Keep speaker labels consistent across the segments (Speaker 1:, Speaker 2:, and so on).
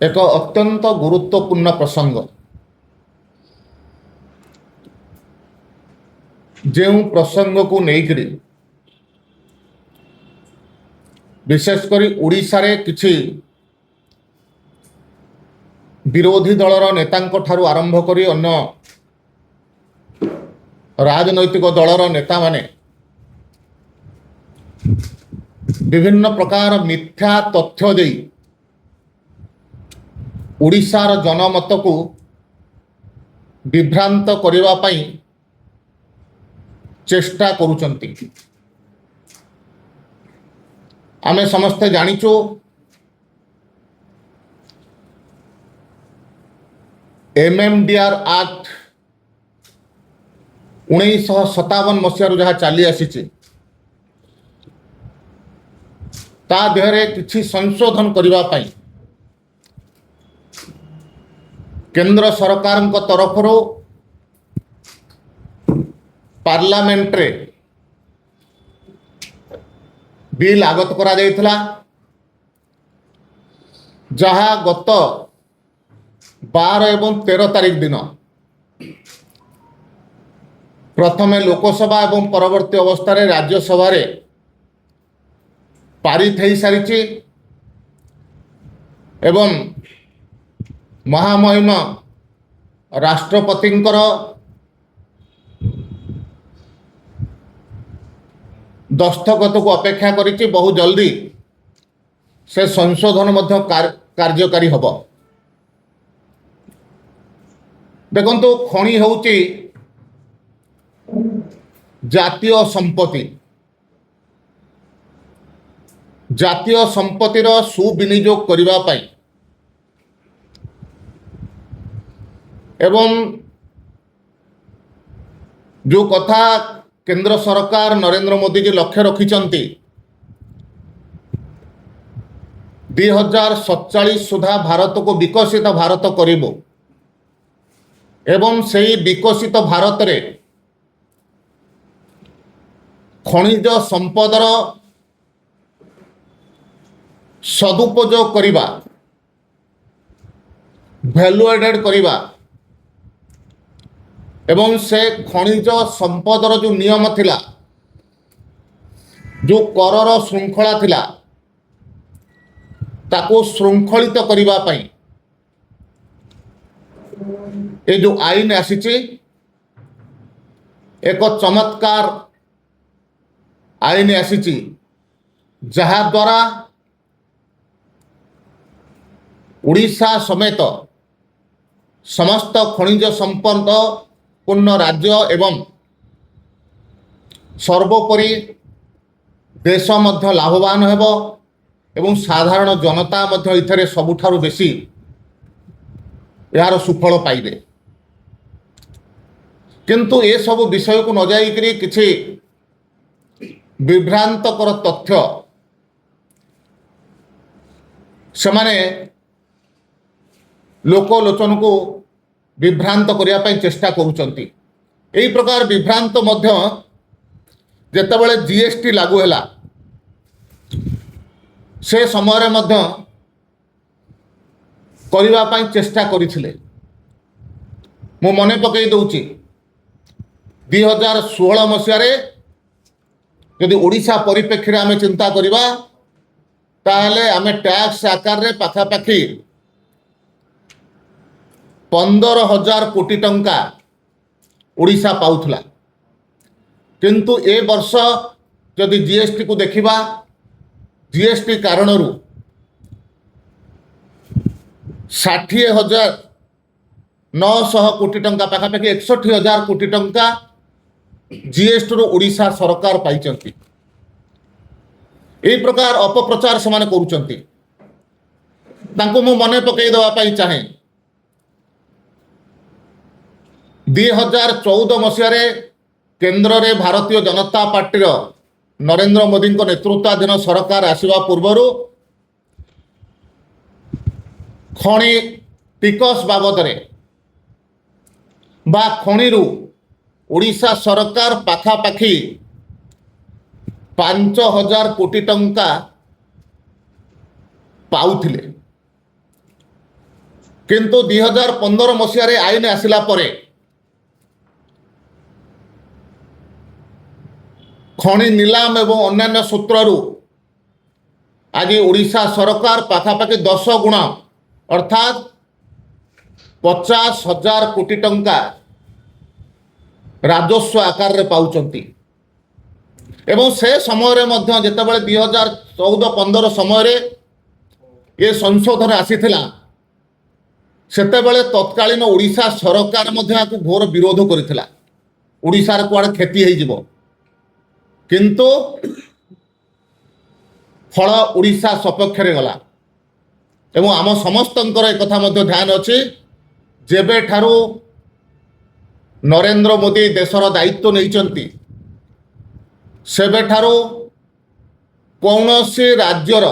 Speaker 1: ଏକ ଅତ୍ୟନ୍ତ ଗୁରୁତ୍ୱପୂର୍ଣ୍ଣ ପ୍ରସଙ୍ଗ। ଯେଉଁ ପ୍ରସଙ୍ଗକୁ ନେଇକରି ବିଶେଷ କରି ଓଡ଼ିଶାରେ କିଛି ବିରୋଧୀ ଦଳର ନେତାଙ୍କ ଠାରୁ ଆରମ୍ଭ କରି ଅନ୍ୟ ରାଜନୈତିକ ଦଳର ନେତାମାନେ ବିଭିନ୍ନ ପ୍ରକାର ମିଥ୍ୟା ତଥ୍ୟ ଦେଇ ଓଡ଼ିଶାର ଜନମତକୁ ବିଭ୍ରାନ୍ତ କରିବା ପାଇଁ ଚେଷ୍ଟା କରୁଛନ୍ତି। ଆମେ ସମସ୍ତେ ଜାଣିଛୁ MMDR ଆକ୍ଟ 1957 ମସିହାରୁ ଯାହା ଚାଲି ଆସିଛି ତା ଦେହରେ କିଛି ସଂଶୋଧନ କରିବା ପାଇଁ କେନ୍ଦ୍ର ସରକାରଙ୍କ ତରଫରୁ ପାର୍ଲାମେଣ୍ଟରେ ବିଲ୍ ଆଗତ କରାଯାଇଥିଲା, ଯାହା ଗତ 12 ଏବଂ 13 ତାରିଖ ଦିନ ପ୍ରଥମେ ଲୋକସଭା ଏବଂ ପରବର୍ତ୍ତୀ ଅବସ୍ଥାରେ ରାଜ୍ୟସଭାରେ ପାରିତ ହୋଇସାରିଛି ଏବଂ ମହାମହିମ ରାଷ୍ଟ୍ରପତିଙ୍କର ଦସ୍ତଖତକୁ ଅପେକ୍ଷା କରିଛି। ବହୁ ଜଲ୍ଦି ସେ ସଂଶୋଧନ ମଧ୍ୟ କାର୍ଯ୍ୟକାରୀ ହେବ। ଦେଖନ୍ତୁ, ଖଣି ହେଉଛି ଜାତୀୟ ସମ୍ପତ୍ତି। ଜାତୀୟ ସମ୍ପତ୍ତିର ସୁବିନିଯୋଗ କରିବା ପାଇଁ ଏବଂ जो कथा केंद्र सरकार नरेंद्र मोदी जी लक्ष्य रखिंट 2047 सुधा भारत को विकसित भारत करिबो एवं से विकसित भारत रे खनिज संपदर सदुपयोग करिबा, वैल्यू एडेड करिबा एवं से खनिज संपदर जो नियम थिला, जो करर श्रृंखला थिला, ताको श्रृंखलित करिबा पई ए जो आईन आसीची एक चमत्कार आईन आसीची, जहा द्वारा उड़ीसा समेत समस्त खनिज संपद पूर्ण राज्य एवं सर्वोपरि देश मध्य लाभवान हेबो एवं साधारण जनता मध्य इथरे सबुठारु बेसी यार सुफल पाइबे। किंतु ए सब विषय को न जाई करी किछि विभ्रांतकर तथ्य सेमाने लोकलोचन को विभ्रांत करिया पई चेष्टा करूचंती। एई प्रकार विभ्रांत मध्य जेतेबेले जीएसटी लागू हैला से समय रे मध्य करिवा पई चेष्टा करिथिले। मु मने पकई दउची 2016 मसिया रे यदि ओडिशा परिप्रेक्षी रे आमे चिंता करिबा ताहले आमे टैक्स आकार रे पाखापाखी 15,000 कोटी टंका ओडिशा पाउथला। किंतु ए वर्ष यदि जीएसटी को देखिबा, जीएसटी कारणरू 60,900 कोटी टंका पाखापाखि 61,000 कोटी टंका जीएसटी रो ओडिशा सरकार पाइचंती। ए प्रकार अपप्रचार समान करूचंती। तांको मु मने पकई देवा पई चाहे 2014 मसीह केंद्र रे भारतीय जनता पार्टी नरेंद्र मोदी नेतृत्वाधीन सरकार आसवा पूर्वर खनि टिकस बाबद बा खनिरू ओडिशा सरकार पाखापाखी 5,000 कोटी टंका पाउथिले। किंतु 2015 मसीह आईन आसिला परे खनि नीलाम एवं अन्यान्य सूत्रु आज ओडिशा सरकार पाखापाखि 10 गुण अर्थात 50,000 कोटी टंका राजस्व आकार रे पाउचंती एवं से समय मध्य जेतेबेले 2014-15 समय ये संशोधन आसीथिला सेतेबेले तत्कालीन ओडिशा सरकार मध्य आकु घोर विरोध करिथिला ओडिशा रे कुआडे क्षति हेइ जिवो किंतु फल ओडिशा सपक्ष रे गला एवं आम समस्तंकर एक कथा मध्य ध्यान अछि जेबे ठारू नरेंद्र मोदी देशर दायित्व नहीं सेबे ठारू कौनसी राज्यर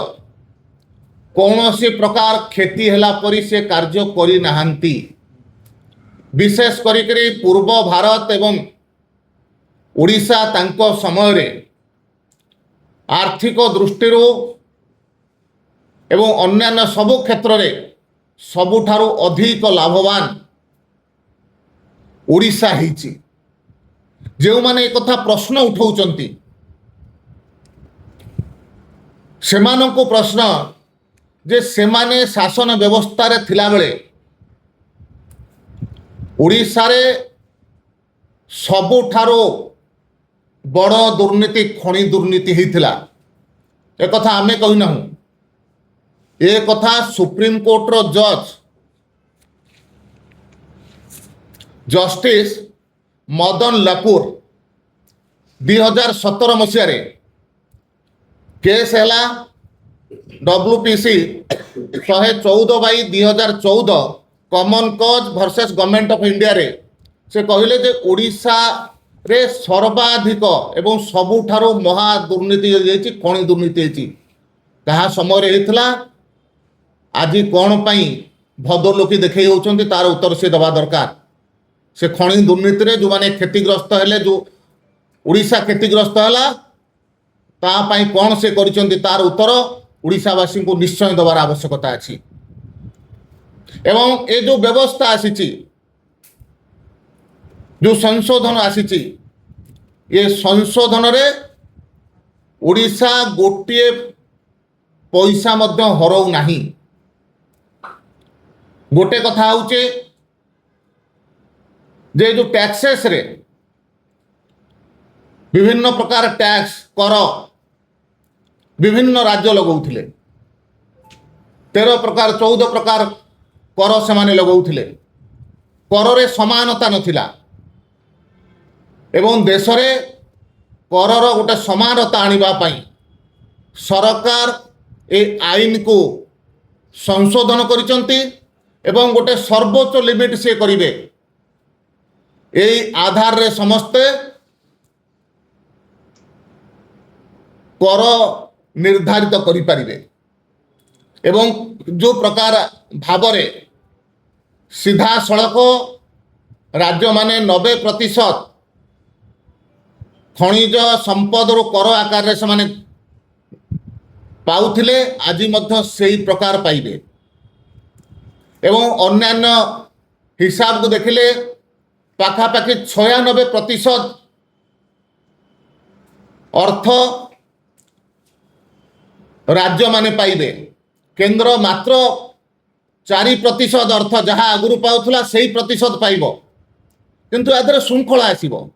Speaker 1: कौनसी प्रकार क्षति हैला परी से कार्य करी नाहंती विशेष करी पूर्व भारत एवं ओडिशा तांको समय रे आर्थिक दृष्टि एवं अन्यान्य सबु क्षेत्र रे सबुठारू अधिक लाभवान ओडिशा हिची जो माने एक कथा प्रश्न उठाउचंती सेमानंको प्रश्न जे सेमाने शासन व्यवस्था रे थिला बेले ओडिशा रे सबुठारू बड़ दुर्नीति खनि दुर्नीति होता एक कथा आमे कही ना ए कथा सुप्रीम कोर्ट रो जस्टिस मदन लाकुर 2017 मसीह केस हैला WPC 114/2014 common cause versus government of India रे से कहले जे ओडिशा रे सर्वाधिक एवं सबुठारू महा दुर्नीति होती खनि दुर्नीति होती कहा समय होता आज कौन पाई भद्रलोकी देखे होती तार उत्तर से दबा दरकार से खनि दुर्नीति रे जो माने क्षतिग्रस्त हेले जो ओडिशा क्षतिग्रस्त है तापाई कौन से करिसेंती तार उत्तर ओडिशावासी को निश्चय दबार आवश्यकता अछि एवं ए जो व्यवस्था आसीची जो संशोधन आसीची ये संशोधन रे ओडिशा गोटे पैसा मध्य हरौ नाही गोटे कथा होचे जे जो टैक्सेस रे विभिन्न प्रकार टैक्स कर विभिन्न राज्य लगौथिले 13 प्रकार 14 प्रकार कर से माने लगौथिले कर रे समानता नथिला एवं देश रे करर गोटे समानता आनिबा पई सरकार ए आईन को संशोधन करिसंती एवं गोटे सर्वोच्च लिमिट से करिवे एई आधार रे समस्ते कर निर्धारित करि पारिबे एवं जो प्रकार भावरे सीधा सड़क राज्य माने 90% खनिज संपद रो कर आकार रे से पाउथिले आज मध्य सेही प्रकार पाइबे एवं अन्यान्य हिसाब को देखिले पाखापाखि 96% अर्थ राज्य माने पाइबे केंद्र मात्र 4% अर्थ जहाँ आगुरी पाउथला सेही प्रतिशत पाइबो किंतु आदर श्रृंखला आसीबो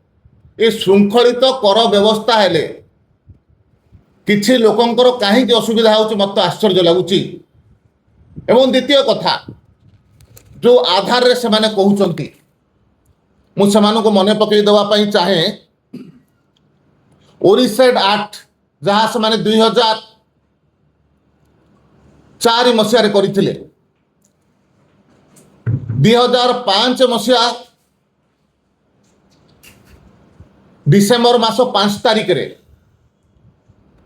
Speaker 1: ए श्रृंखलित कर व्यवस्था हेले किछि लोकंकर काहे असुविधा होउछ मत आश्चर्य लागुची एवं द्वितीय कथा जो आधार रे से माने कहउचंती मु समान को मने पकई देवा पई चाहे ओरिसेड एक्ट जहाँ से माने 2004 मसीह रे करिथिले 2005 मसीहा डिसेम्बर मास 5 तारिख रे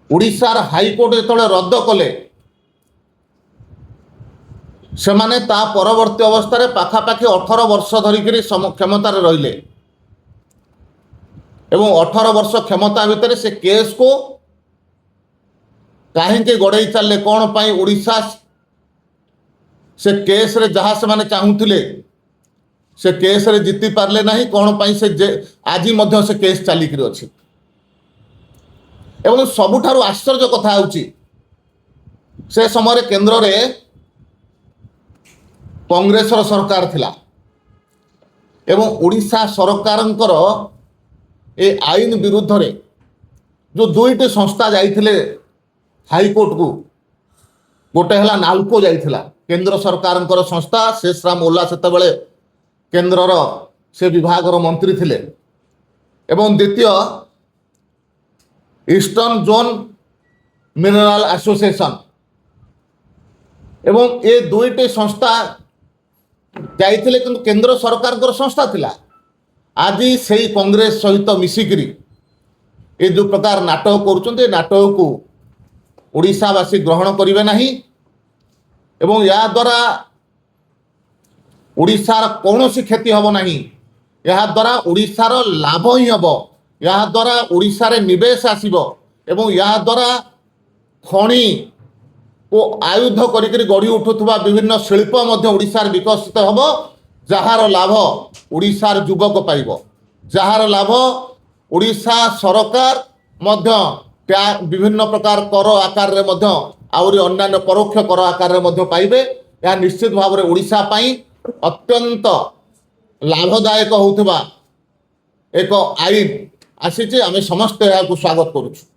Speaker 1: ओडिशार हाईकोर्ट जो रद्द कले से माने ता परवर्ती अवस्था रे पाखापाखि 18 वर्ष धरिक क्षमतार रहिले एवं 18 वर्ष क्षमता भितर से केस को कहीं गड़े चलले कौन पाई ओडिशा से केस रे जहाँ से माने चाहूले से केस रे जीति पारले नहीं कौन पाई से आज से केस चलिक अच्छी एवं सबुठारु आश्चर्य कथा होची से समय केंद्र रे कांग्रेस सरकार थिला एवं ओडिशा सरकारंकर ए आईन विरुद्ध रे जो दुईटी संस्था जाइथिले हाईकोर्ट को गोटे हला नालको जाइथिला केंद्र सरकारंकर संस्था शेषराम ओला सेतबेले केंद्रर से विभागर मंत्री थिले एवं द्वितीय ईस्टर्न जोन मिनरल एसोसिएशन एवं ए दुईटी संस्था जाइथिले किंतु केंद्र सरकारंकर संस्था थिला आज से कांग्रेस सहित मिसिकरी ये जो प्रकार नाटक करुँचे नाटक को ओडिशावासी ग्रहण करेंगे नहीं एवं या द्वारा ओडिशार कौन क्षति हम नहीं या द्वारा ओडिशार लाभ ही हम या द्वारा ओडिशारे निवेश आसीबो एवं या द्वारा खणी को आयुध करिकरी गढ़ी उठुवा विभिन्न शिल्प ओडिशार विकसित हम जार लाभ ओडिशार युवक पाइब जार लाभ ओडिशा सरकार मध्य विभिन्न प्रकार कर आकार रे मध्य आउरी अन्य परोक्ष कर आकार रे मध्य पाइबे या निश्चित भाव में ओडिशा पाई अत्यंत लाभदायक होउथबा एक आईन आसी आम समस्त यहाँ स्वागत करुछु।